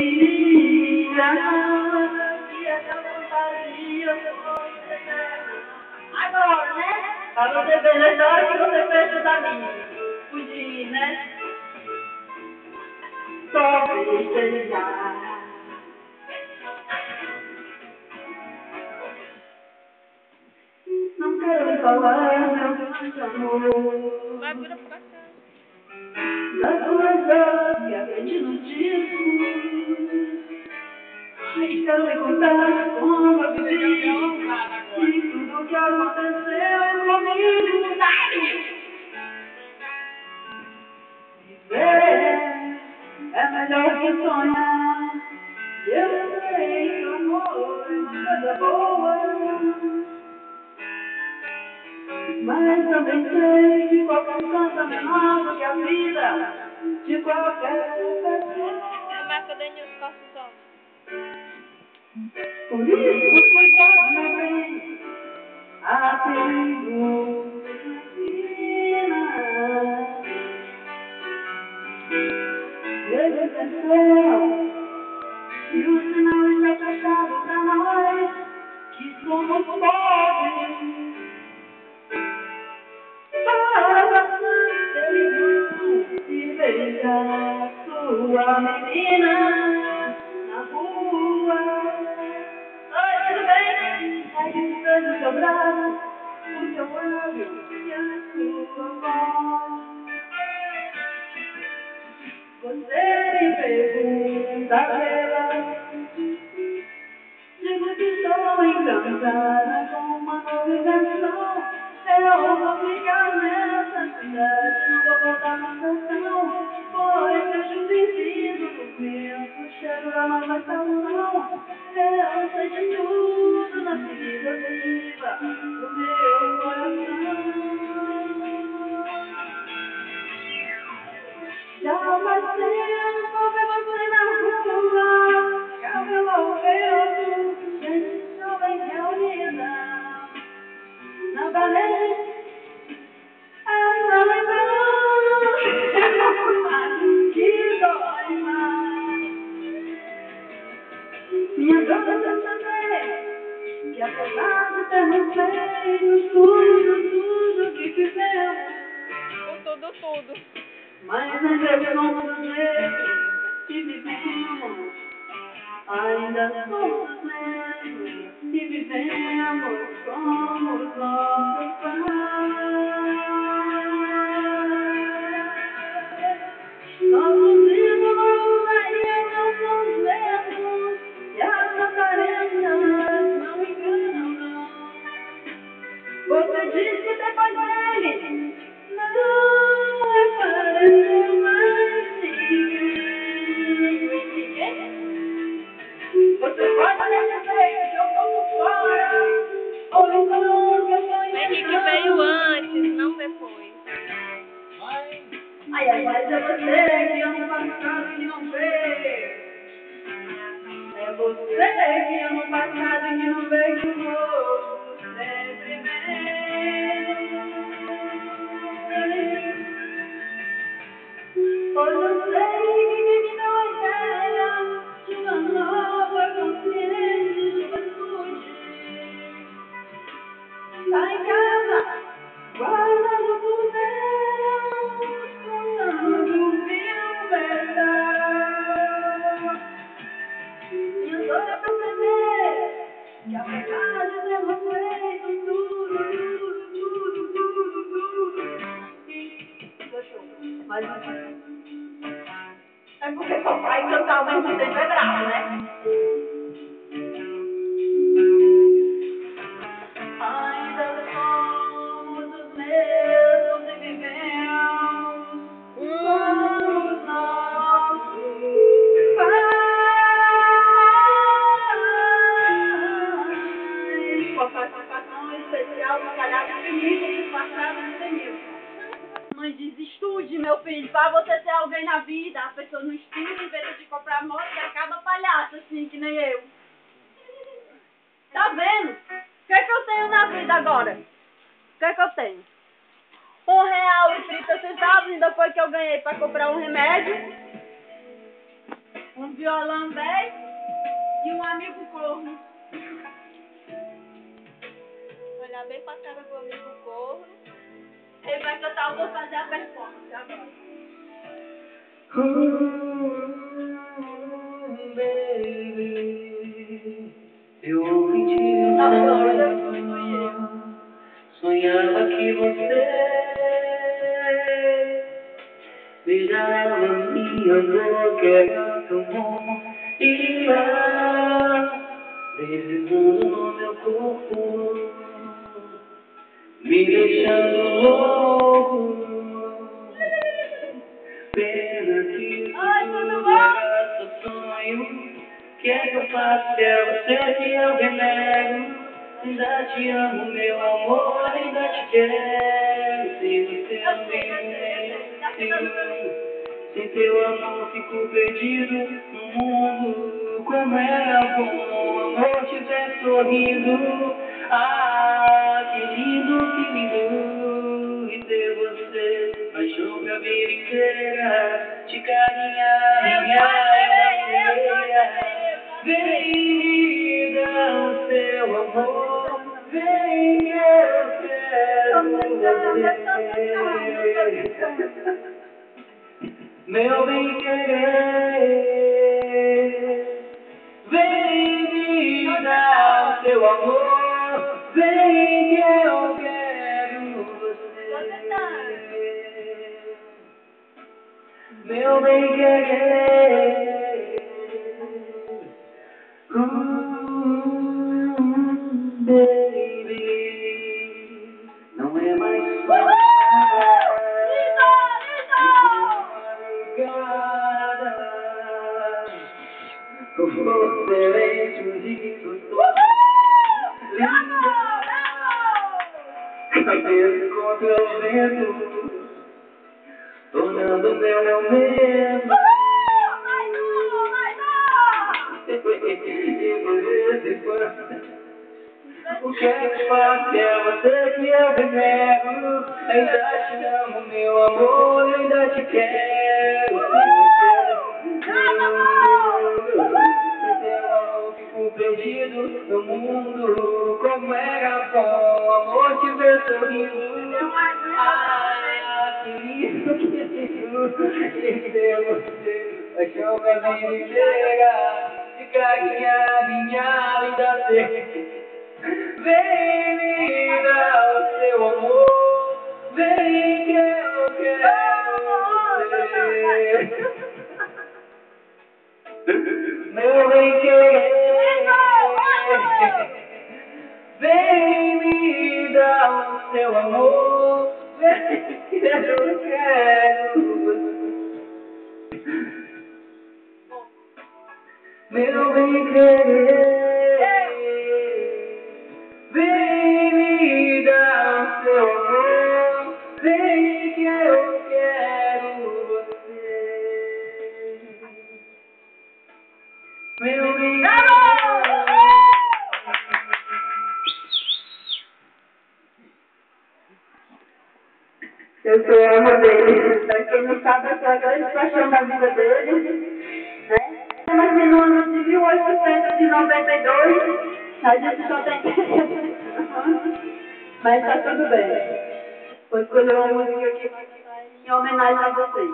queria que essa fantasia fosse eterna. Agora, né? Pra você ver nessa hora que você fez os amigos. Fugir, né? Só festejar. Não quero falar, meu grande amor. Vai, vira pra cá. Das duas horas que aprendi no disco. Quero me contar como eu vivi e tudo que aconteceu comigo. Viver é melhor que sonhar. Eu sei que o amor é uma coisa boa, mas também sei que qualquer canto é menor do que a vida de qualquer pessoa. A marca da Nilce passa os olhos. Por isso, cuidado, meu bem, há perigo na esquina. Veja o céu, e o sinal está fechado pra nós, que somos pobres. Para bastante e beijar sua menina na rua. Oi, tudo bem? Aí estando seu braço, o seu lábio e a sua voz. Você me pergunta pela, digo que estou encantada com uma nova invenção. Eu vou ficar nessa cidade, não vou voltar na estação, pois vejo vivido no vento, o cheiro da nova estação. Eu sei de tudo na vida viva do meu coração. Já faz tempo que você na rua, cabelo ao vento, gente jovem reunida. Na parede, essa lembrança que dói mais. Minha dor é saber que apesar de termos feito tudo que fizemos, Tudo. mas ainda somos os mesmos que vivemos. Ainda somos os mesmos que vivemos como os nossos pais. Nossos ídolos ainda não são os mesmos, e as aparências não enganam, não. Você diz que depois dele não apareceu mais ninguém. Você pode até dizer que eu tô por fora, ou então que eu tô Henrique veio antes, não depois. Ai, mas é você que ama o passado e que não vê. É você que ama o passado e que não vê que o novo sempre vem. Hoje eu sei que quem me deu a ideia de uma nova consciência de juventude tá em casa, guardando por Deus, contando mil verdades. Minha dor é perceber que apesar de termos feito tudo, mas é porque soprar e cantar ao mesmo tempo é bravo, né? Ainda somos os mesmos e vivemos como os nossos pais. Com a participação especial do palhaço Felipe disfarçado de Denilson. Mãe diz, estude, meu filho, para você ter alguém na vida. A pessoa não estuda, inventa de comprar moto e acaba palhaço, assim, que nem eu. Tá vendo? O que é que eu tenho na vida agora? O que é que eu tenho? R$1,30, ainda foi que eu ganhei para comprar um remédio. Um violão 10 e um amigo corno. Olhar bem pra cara do amigo corno. Ele vai cantar, eu vou fazer a performance agora. Baby, eu ouvi um sonhava que você beijava minha boca, era tão bom, ia deslizando no meu corpo, me deixando louco. Pena que isso tudo era só sonho. Quer que eu faça? É você que eu renego. Ainda te amo, meu amor, ainda te quero. Se você não vem, sem teu amor fico perdido no mundo. Como era bom o amor tiver sorrindo. Ah, que lindo e ter você. Paixão pra vida inteira, te carinhar, minha alma. Vem me dar o seu amor, vem que eu quero você. Meu bem querer, vem me dar o seu amor, vem que eu quero você. Meu bem querer. Baby, não é mais você vem um riso cabeça contra o vento, tornando meu momento. O que é que faço? É você que eu renego. Ainda te amo, meu amor, ainda te quero. Eu fico perdido no mundo. Como era bom o amor te ver sorrindo. Ah, que lindo e ter você. Paixão pra vida inteira. De carinhar minha linda ser. Vem me dar o seu amor, vem que eu quero você. Meu bem querer, vem me dar o seu amor, vem que eu quero você. Meu bem querer, vem me dar o seu amor, vem que eu quero você. Meu bem eu sou a alma dele. Pra quem não sabe, eu sou a grande paixão da vida dele, né? Mas no ano de 1892, a gente só tem mas tá tudo bem. Vou escolher uma música aqui em homenagem a vocês.